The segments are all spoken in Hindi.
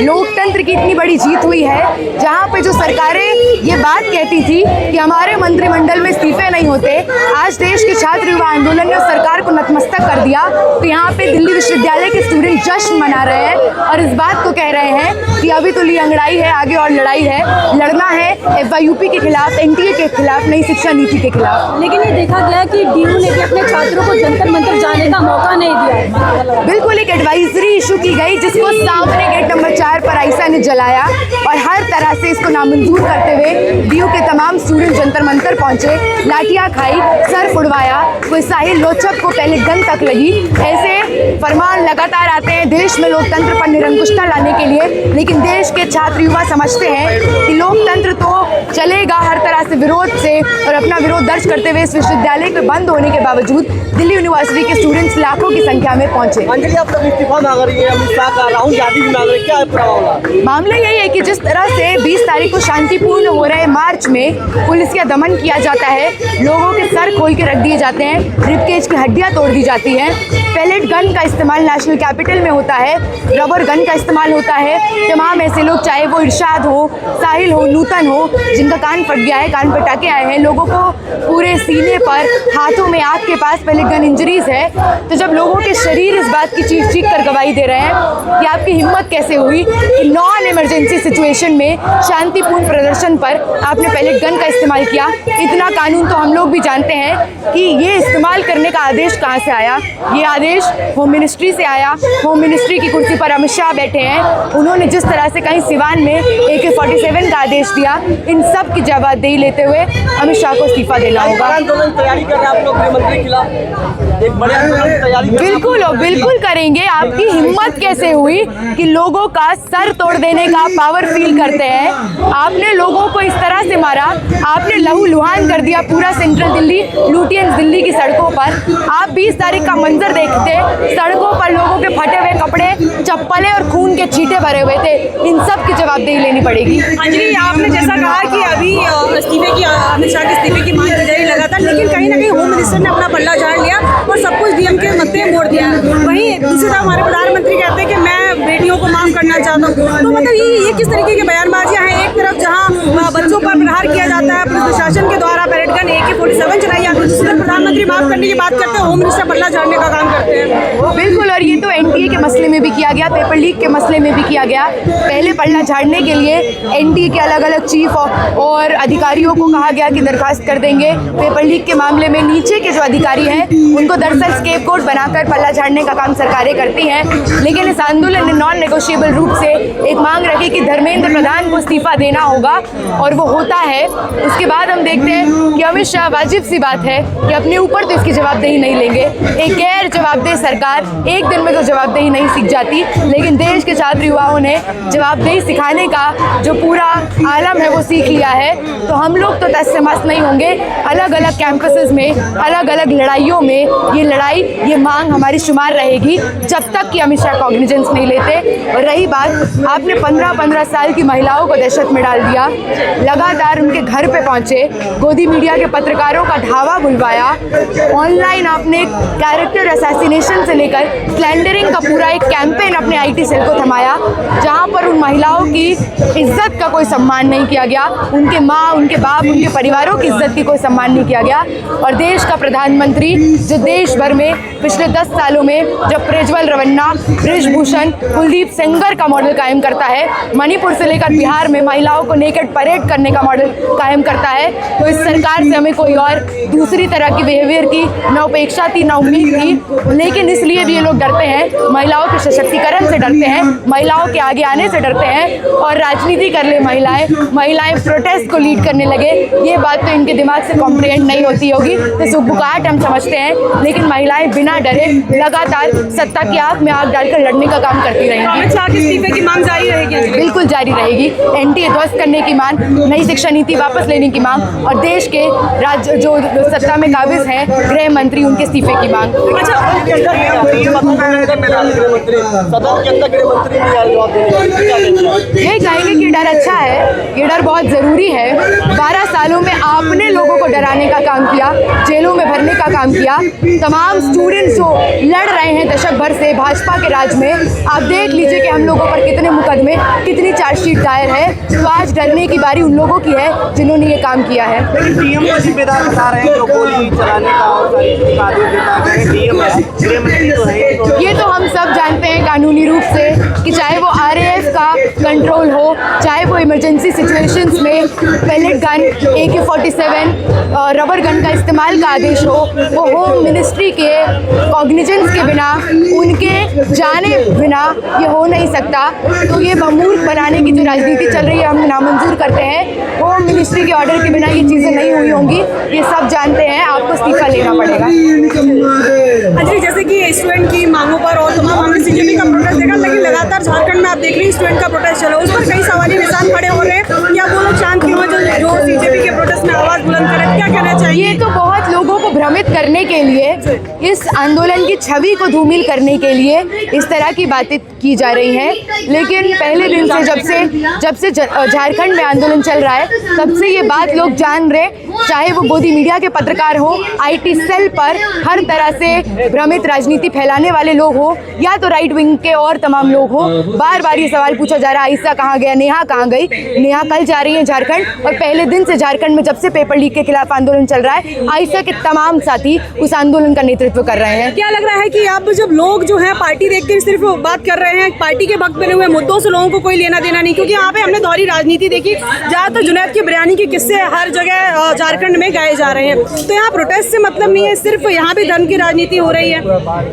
लोकतंत्र की इतनी बड़ी जीत हुई है, जहाँ पे जो सरकारें ये बात कहती थी कि हमारे मंत्रिमंडल में इस्तीफे नहीं होते, आज देश के छात्र युवा आंदोलन ने उस सरकार को नतमस्तक कर दिया। तो यहाँ पे दिल्ली विश्वविद्यालय के स्टूडेंट जश्न मना रहे हैं और इस बात को कह रहे हैं कि अभी तो ली अंगड़ाई है, आगे और लड़ाई है, लड़ना है FYUP के खिलाफ, NTA के खिलाफ, नई शिक्षा नीति के खिलाफ। लेकिन ये देखा गया कि DU ने भी अपने छात्रों को जंतर मंतर जाने का मौका नहीं दिया। बिल्कुल, एक एडवाइजरी इशू की गई जिसको सामने गेट नंबर 4 पर आयशा ने जलाया और हर तरह से इसको नामंजूर करते हुए DU के तमाम स्टूडेंट जंतर मंतर पहुंचे, लाठियां खाई, सर फुड़वाया, कोई साहिल लोचक को पहले गन तक लगी। ऐसे फरमान लगातार आते हैं देश में लोकतंत्र पर निरंकुशता लाने के लिए, लेकिन देश के छात्र युवा समझते हैं कि लोकतंत्र तो चलेगा हर तरह से विरोध से, और अपना विरोध दर्ज करते हुए इस विश्वविद्यालय के बंद होने के बावजूद दिल्ली यूनिवर्सिटी के स्टूडेंट्स लाखों की संख्या में पहुंचे। अंजलि, आप तक इस्तीफा मांग रही है, अमित शाह का, राहुल गांधी भी मांग रहे, क्या मामला यही है कि जिस तरह से 20 तारीख को शांतिपूर्ण हो रहे मार्च में पुलिस का दमन किया जाता है, लोगों के सर खोल के रख दिए जाते हैं, रिबकेज की हड्डियां तोड़ दी जाती हैं, पैलेट गन का इस्तेमाल नेशनल कैपिटल में होता है, रबर गन का इस्तेमाल होता है, तमाम ऐसे लोग, चाहे वो इरशाद हो, साहिल हो, नूतन हो, जिनका कान फट गया है, कान पटाके आए हैं, लोगों को पूरे सीने पर, हाथों में, आँख के पास पैलेट गन इंजरीज है। तो जब लोगों के शरीर इस बात की चीख चीख कर गवाही दे रहे हैं कि आपकी हिम्मत कैसे हुई कि नॉन इमरजेंसी सिचुएशन में शांतिपूर्ण प्रदर्शन पर आपने पैलेट गन का इस्तेमाल किया, इतना कानून तो हम लोग भी जानते हैं कि ये इस्तेमाल करने का आदेश कहाँ से आया। ये आदेश होम मिनिस्ट्री से आया। होम मिनिस्ट्री की कुर्सी पर अमित शाह बैठे हैं, उन्होंने जिस तरह से कहीं सिवान में AK-47 का आदेश दिया, इन सब की जवाबदेही लेते हुए अमित शाह को इस्तीफा देना होगा। तैयारी कर रहे हैं आप लोग गृहमंत्री के खिलाफ, एक बड़े आंदोलन की तैयारी बिल्कुल बिल्कुल करेंगे। आपकी हिम्मत कैसे हुई कि लोगों का सर तोड़ देने का पावर फील करते हैं? आपने लोगों को इस तरह से मारा, आपने लहू लुहान कर दिया पूरा सेंट्रल दिल्ली, लुटियंस दिल्ली की सड़कों पर। आप 20 तारीख का मंजर देखते, सड़कों पर लोगों के फटे हुए कपड़े, चप्पलें और खून के छींटे भरे हुए थे। इन सब की जवाबदेही लेनी पड़ेगी। अंजलि, आपने जैसा कहा कि अभी इस्तीफे की, अमित शाह के इस्तीफे की मांग की जारी लगातार, लेकिन कहीं ना कहीं होम मिनिस्टर ने अपना पल्ला झाड़ लिया और सब कुछ DM के मत्थे मोड़ दिया। वहीं दूसरी तरफ हमारे प्रधानमंत्री कहते हैं कि मैं बेटियों को माफ करना चाहता हूँ। तो मतलब ये किस तरीके की बयानबाजियां हैं? एक तरफ जहाँ बच्चों पर प्रहार किया जाता है पुलिस प्रशासन के द्वारा, पैलेट गन AK-47 चलाई जाती है, दूसरी तरफ प्रधानमंत्री माफ करने की बात करते हैं, होम मिनिस्टर पल्ला झाड़ने का काम करते हैं। बिल्कुल, और ये तो NTA के मसले में भी किया गया, पेपर लीक के मसले में भी किया गया। पहले पल्ला झाड़ने के लिए NTA के अलग अलग चीफ और अधिकारियों को कहा गया कि दरखास्त कर देंगे। पेपर लीक के मामले में नीचे के जो अधिकारी हैं उनको दरअसल स्केपगोट बनाकर पल्ला झाड़ने का काम सरकारें करती हैं। लेकिन इस आंदोलन ने नॉन नेगोशिएबल रूप से एक मांग रखी कि धर्मेंद्र प्रधान को इस्तीफा देना होगा, और वो होता है। उसके बाद हम देखते हैं कि अमित शाह, वाजिब सी बात है कि अपने ऊपर तो इसकी जवाबदेही नहीं लेंगे। एक गैर जवाबदेह सरकार एक दिन में तो जवाबदेही नहीं सीख जाती, लेकिन देश के छात्र युवाओं ने जवाबदेही सिखाने का जो पूरा आलम है वो सीख लिया है। तो हम लोग तो तस से मस नहीं होंगे। अलग अलग कैंपसेस में, अलग अलग लड़ाइयों में ये लड़ाई, ये मांग हमारी शुमार रहेगी जब तक कि अमित शाह कॉग्निजेंस नहीं लेते। और रही बात, आपने 15-15 साल की महिलाओं को दहशत में डाल दिया, लगातार उनके घर पे पहुंचे, गोदी मीडिया के पत्रकारों का ढावा बुलवाया, ऑनलाइन आपने कैरेक्टर असैसिनेशन से लेकर स्लैंडरिंग का पूरा एक कैंपेन अपने IT सेल को थमाया, जहां पर उन महिलाओं की इज्जत का कोई सम्मान नहीं किया गया, उनके माँ, उनके बाप, उनके परिवारों की इज्जत की कोई सम्मान नहीं किया गया। और देश का प्रधानमंत्री जो देश भर में पिछले 10 सालों में जब प्रज्वल रवन्ना, बृजभूषण, कुलदीप सेंगर का मॉडल कायम करता है, मणिपुर से लेकर बिहार में महिलाओं को नेकेड परेड करने का मॉडल कायम करता है, तो इस सरकार से हमें कोई और दूसरी तरह की बिहेवियर की न अपेक्षा थी, न उम्मीद थी। लेकिन इसलिए भी ये लोग डरते हैं, महिलाओं के सशक्तिकरण से डरते हैं, महिलाओं के आगे आने से डरते हैं, और राजनीति कर ले महिलाएं प्रोटेस्ट को लीड करने लगे। ये बात तो इनके दिमाग से कॉम्प्रिहेंड नहीं होती होगी, तो सुबुकाहट हम समझते हैं। लेकिन महिलाएं बिना डरे लगातार सत्ता की आग में आग डालकर लड़ने का काम करती रहेंगी। अमित शाह के इस्तीफे की मांग जारी रहेगी? बिल्कुल जारी रहेगी। NTA ध्वस्त करने की मांग, नई शिक्षा नीति वापस लेने की मांग, और देश के राज्य जो सत्ता में काबिज हैं गृह मंत्री, उनके इस्तीफे की मांग। यही कहेंगे कि डर अच्छा है, ये डर बहुत ज़रूरी है। 12 सालों में आपने लोगों को डराने का काम किया, जेलों में भरने का काम किया। तमाम स्टूडेंट्स जो लड़ रहे हैं दशक भर से भाजपा के राज में, आप देख लीजिए कि हम लोगों पर कितने मुकदमे, कितनी चार्जशीट दायर है। तो आज डरने की बारी उन लोगों की है जिन्होंने ये काम किया है। लेकिन डीएम को जिम्मेदार बता रहे हैं जो गोली चलाने का और सारी चीज़ों का आदेश देता है, डीएम है, गृहमंत्री तो है। ये तो हम सब जानते हैं कानूनी रूप से कि चाहे वो आरएएफ का कंट्रोल हो, चाहे वो इमरजेंसी सिचुएशंस में pellet gun, AK-47 rubber gun का इस्तेमाल का आदेश हो, वो होम मिनिस्ट्री के कॉग्निजेंस के बिना, उनके जाने बिना ये हो नहीं सकता। तो ये बमूर्ख बनाने की जो राजनीति चल रही है हम नामंजूर करते हैं। होम मिनिस्ट्री के ऑर्डर के बिना ये चीज़ें नहीं हुई होंगी, ये सब जानते हैं। आपको इस्तीफा लेना पड़ेगा। अंजलि, जैसे कि स्टूडेंट की मांगों पर और तमाम हमने सीजेपी का प्रोटेस्ट देखा, लेकिन लगातार झारखंड में आप देख रहे हैं स्टूडेंट का प्रोटेस्ट चला, उस पर कई सवालिया निशान खड़े हो रहे हैं। क्या वो लोग शांत क्यों हैं जो सीजेपी के प्रोटेस्ट में आवाज़ बुलंद करें? क्या कहना चाहिए? ये तो बहुत लोगों को भ्रमित करने के लिए, इस आंदोलन की छवि को धूमिल करने के लिए इस तरह की बातें की जा रही हैं। लेकिन पहले दिन से जब से झारखंड में आंदोलन चल रहा है, तब से ये बात लोग जान रहे, चाहे वो गोदी मीडिया के पत्रकार हो, IT सेल पर हर तरह से भ्रमित राजनीति फैलाने वाले लोग हो, या तो राइट विंग के और तमाम लोग हो। बार बार ये सवाल पूछा जा रहा है, आयशा कहाँ गया, नेहा कहाँ गई। नेहा कल जा रही है झारखंड, और पहले दिन से झारखंड में जब से पेपर लीक के खिलाफ आंदोलन चल रहा है, आयशा के तमाम साथी उस आंदोलन का नेतृत्व कर रहे हैं। क्या लग रहा है कि आप जब लोग जो है पार्टी देखकर सिर्फ बात कर रहे हैं, पार्टी के भक्त बने हुए मुद्दों से लोगों को कोई लेना देना नहीं? क्योंकि यहाँ पे हमने दोहरी राजनीति देखी, ज़्यादातर जुनैद की बिरयानी के किस्से हर जगह झारखंड में गाए जा रहे हैं। तो यहाँ प्रोटेस्ट से मतलब नहीं है, सिर्फ यहाँ भी धर्म की राजनीति हो रही है।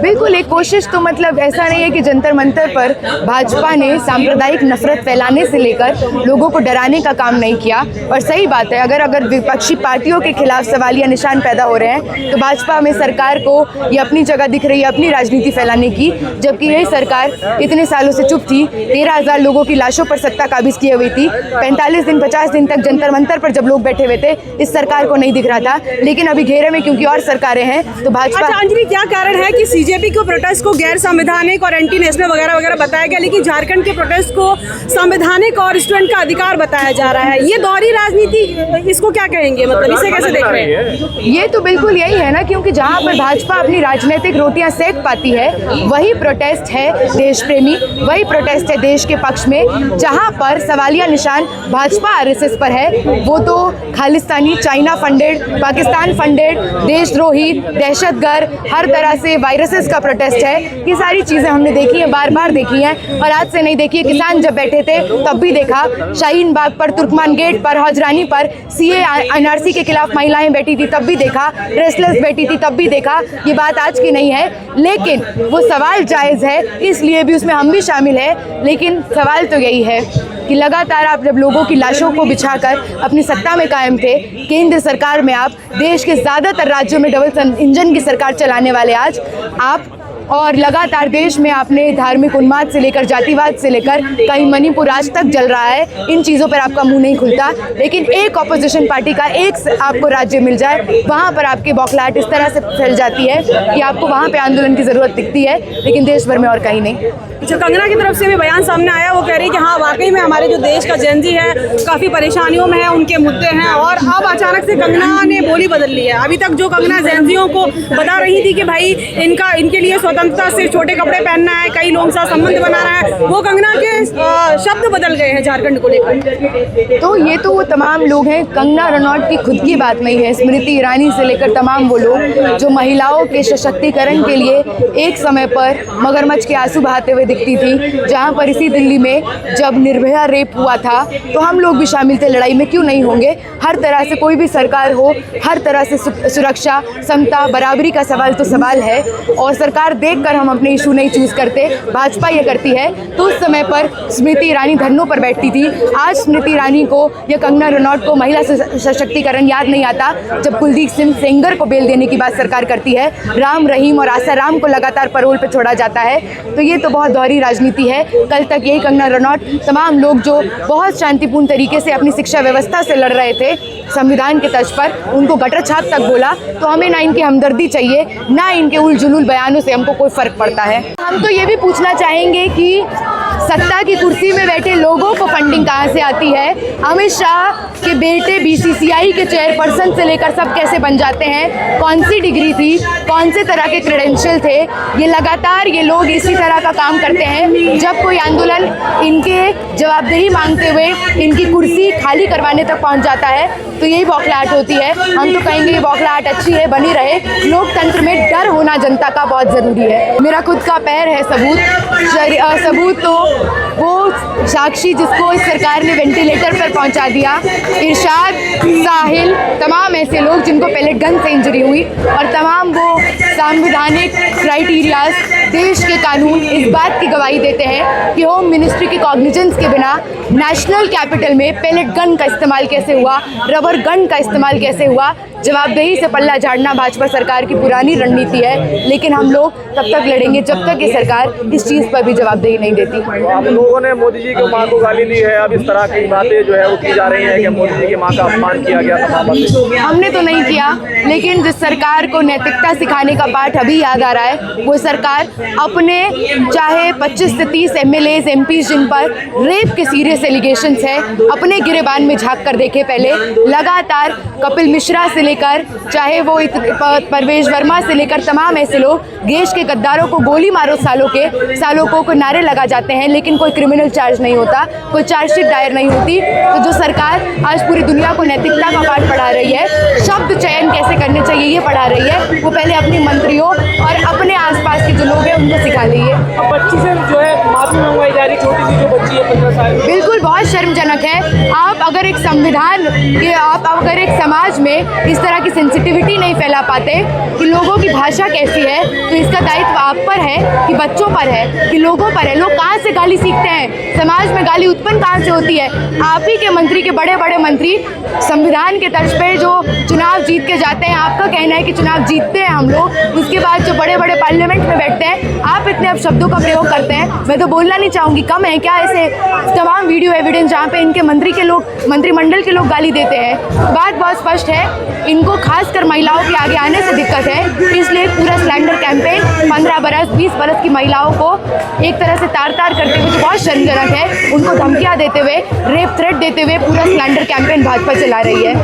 बिल्कुल, एक कोशिश तो मतलब ऐसा नहीं है कि जंतर मंतर पर भाजपा ने सांप्रदायिक नफरत फैलाने से लेकर लोगों को डराने का काम नहीं किया। और सही बात है, अगर विपक्षी पार्टियों के खिलाफ सवालिया निशान पैदा हो रहे हैं, तो भाजपा में सरकार को ये अपनी जगह दिख रही है अपनी राजनीति फैलाने की, जबकि यही सरकार इतने सालों से चुप थी। 13,000 लोगों की लाशों पर सत्ता काबिज किए हुई थी। 45 दिन 50 दिन तक जंतर मंतर पर जब लोग बैठे हुए थे, इस सरकार को नहीं दिख रहा था। लेकिन अभी घेरे में क्योंकि और सरकारें हैं, तो भाजपा। अच्छा अंजलि, क्या कारण है कि सीजेपी को प्रोटेस्ट को गैर संवैधानिक और एंटी नेशनल वगैरह वगैरह बताया गया, लेकिन झारखंड के प्रोटेस्ट को संवैधानिक और स्टूडेंट का अधिकार बताया जा रहा है? ये दोहरी राजनीति, इसको क्या कहेंगे, मतलब इसे कैसे देख रहे हैं? ये तो बिल्कुल यही है ना, क्योंकि जहाँ पर भाजपा अपनी राजनीतिक रोटियां सेक पाती है, वही प्रोटेस्ट है देश प्रेमी, वही प्रोटेस्ट है देश के पक्ष में। जहाँ पर सवालिया निशान भाजपा आरएसएस पर है, वो तो Khalistani, China funded, Pakistan funded, देशद्रोही, दहशतगर्द, हर तरह से वायरसेस का प्रोटेस्ट है। ये सारी चीज़ें हमने देखी हैं, बार बार देखी हैं, और आज से नहीं देखी है। किसान जब बैठे थे तब भी देखा, शाहीन बाग पर, तुर्कमान गेट पर, हजरानी पर CA NRC के खिलाफ महिलाएं बैठी थी तब भी देखा, रेस्टलेस बैठी थी तब भी देखा। ये बात आज की नहीं है, लेकिन वो सवाल जायज़ है, इसलिए भी उसमें हम भी शामिल है। लेकिन सवाल तो यही है कि लगातार आप जब लोगों की लाशों को बिछाकर अपनी सत्ता में कायम थे, केंद्र सरकार में आप, देश के ज़्यादातर राज्यों में डबल इंजन की सरकार चलाने वाले आज आप, और लगातार देश में आपने धार्मिक उन्माद से लेकर जातिवाद से लेकर कहीं मणिपुर आज तक जल रहा है। इन चीज़ों पर आपका मुंह नहीं खुलता, लेकिन एक ऑपोजिशन पार्टी का एक आपको राज्य मिल जाए, वहाँ पर आपकी बौखलाहट इस तरह से फैल जाती है कि आपको वहाँ पे आंदोलन की ज़रूरत दिखती है, लेकिन देश भर में और कहीं नहीं। जो कंगना की तरफ से भी बयान सामने आया, वो कह रही है कि हाँ वाकई में हमारे जो देश का जेनजी है काफ़ी परेशानियों में है, उनके मुद्दे हैं, और अब अचानक से कंगना ने बोली बदल ली है। अभी तक जो कंगना जेनजियों को बता रही थी कि भाई इनके लिए स्वतंत्रता से छोटे कपड़े पहनना है, कई लोगों के साथ संबंध बनाना है, वो कंगना के शब्द बदल गए हैं झारखंड को लेकर। तो ये तो वो तमाम लोग हैं, कंगना रनौत की खुद की बात नहीं है, स्मृति ईरानी से लेकर तमाम वो लोग जो महिलाओं के सशक्तिकरण के लिए एक समय पर मगरमच्छ के आंसू बहाते हुए दिखती थी। जहाँ पर इसी दिल्ली में जब निर्भया रेप हुआ था, तो हम लोग भी शामिल थे लड़ाई में, क्यों नहीं होंगे। हर तरह से कोई भी सरकार हो, हर तरह से सुरक्षा, समता, बराबरी का सवाल तो सवाल है, और सरकार देखकर हम अपने इशू नहीं चूज़ करते, भाजपा ये करती है। तो उस समय पर स्मृति ईरानी धरनों पर बैठती थी। आज स्मृति ईरानी को या कंगना रनौत को महिला सशक्तिकरण याद नहीं आता, जब कुलदीप सिंह सेंगर को बेल देने की बात सरकार करती है, राम रहीम और आसाराम को लगातार पैरोल पर छोड़ा जाता है। तो ये तो बहुत दोहरी राजनीति है। कल तक यही कंगना रनौत, तमाम लोग जो बहुत शांतिपूर्ण तरीके से अपनी शिक्षा व्यवस्था से लड़ रहे थे संविधान के तर्ज पर, उनको गटर छाप तक बोला। तो हमें ना इनकी हमदर्दी चाहिए, ना इनके उल जुलूल बयानों से हमको कोई फ़र्क पड़ता है। हम तो ये भी पूछना चाहेंगे कि सत्ता की कुर्सी में बैठे लोगों को फंडिंग कहाँ से आती है, अमित शाह के बेटे बीसीसीआई के चेयरपर्सन से लेकर सब कैसे बन जाते हैं, कौन सी डिग्री थी, कौन से तरह के क्रेडेंशियल थे, ये लगातार ये लोग इसी तरह का काम करते हैं। जब कोई आंदोलन इनके जवाबदेही मांगते हुए इनकी कुर्सी खाली करवाने तक पहुंच जाता है तो यही बौखलाहट होती है। हम तो कहेंगे ये बौखलाहट अच्छी है, बनी रहे। लोकतंत्र में डर होना जनता का बहुत ज़रूरी है। मेरा खुद का पैर है सबूत तो वो साक्षी जिसको इस सरकार ने वेंटिलेटर पर पहुंचा दिया, इरशाद, साहिल, तमाम ऐसे लोग जिनको पैलेट गन से इंजरी हुई, और तमाम वो संवैधानिक क्राइटेरियाज, देश के कानून इस बात की गवाही देते हैं कि होम मिनिस्ट्री के कॉग्निजेंस के बिना नेशनल कैपिटल में पैलेट गन का इस्तेमाल कैसे हुआ, रबर गन का इस्तेमाल कैसे हुआ। जवाबदेही से पल्ला झाड़ना भाजपा सरकार की पुरानी रणनीति है, लेकिन हम लोग तब तक लड़ेंगे जब तक ये सरकार इस चीज़ पर भी जवाबदेही नहीं देती। तो आप लोगों ने मोदी जी की मां को गाली दी है, अब इस तरह की बातें जो है वो की जा रही हैं कि मोदी जी की मां का अपमान किया गया था। हमने तो नहीं किया, लेकिन जिस सरकार को नैतिकता सिखाने का पाठ अभी याद आ रहा है, वो सरकार अपने चाहे 25 से 30 MLAs MPs जिन पर रेप के सीरियस एलिगेशंस है, अपने गिरेबान में झांक कर देखे। पहले लगातार कपिल मिश्रा से लेकर चाहे वो परवेश वर्मा से लेकर तमाम ऐसे लोग देश के गद्दारों को गोली मारो सालों को नारे लगा जाते हैं, लेकिन कोई क्रिमिनल चार्ज नहीं होता, कोई चार्जशीट दायर नहीं होती। तो जो सरकार आज पूरी दुनिया को नैतिकता का पाठ पढ़ा रही है, शब्द चयन कैसे करने चाहिए ये पढ़ा रही है, वो पहले अपने मंत्रियों और अपने आसपास के जो लोग हैं उनको सिखा रही है। अब बच्ची से जो है माफी मंगवाई जा रही, छोटी सी जो बच्ची है 15 साल, बिल्कुल बहुत शर्मजनक है। आप अगर एक समाज में इस तरह की सेंसिटिविटी नहीं फैला पाते कि लोगों की भाषा कैसी है, तो इसका दायित्व आप पर है कि बच्चों पर है कि लोगों पर है। लोग कहाँ से गाली सीखते हैं, समाज में गाली उत्पन्न कहाँ से होती है? आप ही के मंत्री के बड़े बड़े मंत्री संविधान के तर्ज पे जो चुनाव जीत के जाते हैं, आपका कहना है कि चुनाव जीतते हैं हम लोग, उसके बाद जो बड़े बड़े पार्लियामेंट में बैठते हैं आप इतने शब्दों का प्रयोग करते हैं। मैं तो बोलना नहीं चाहूँगी, कम है क्या ऐसे तमाम वीडियो एविडेंस जहाँ पे इनके मंत्रिमंडल के लोग गाली देते हैं? बात बहुत स्पष्ट है, इनको खासकर महिलाओं के आगे आने से दिक्कत है, इसलिए पूरा स्लैंडर कैंपेन 15 बरस 20 बरस की महिलाओं को एक तरह से तार करते हुए जो बहुत शर्मजनक है, उनको धमकियाँ देते हुए, रेप थ्रेट देते हुए पूरा स्लैंडर कैंपेन भाजपा चला रही है।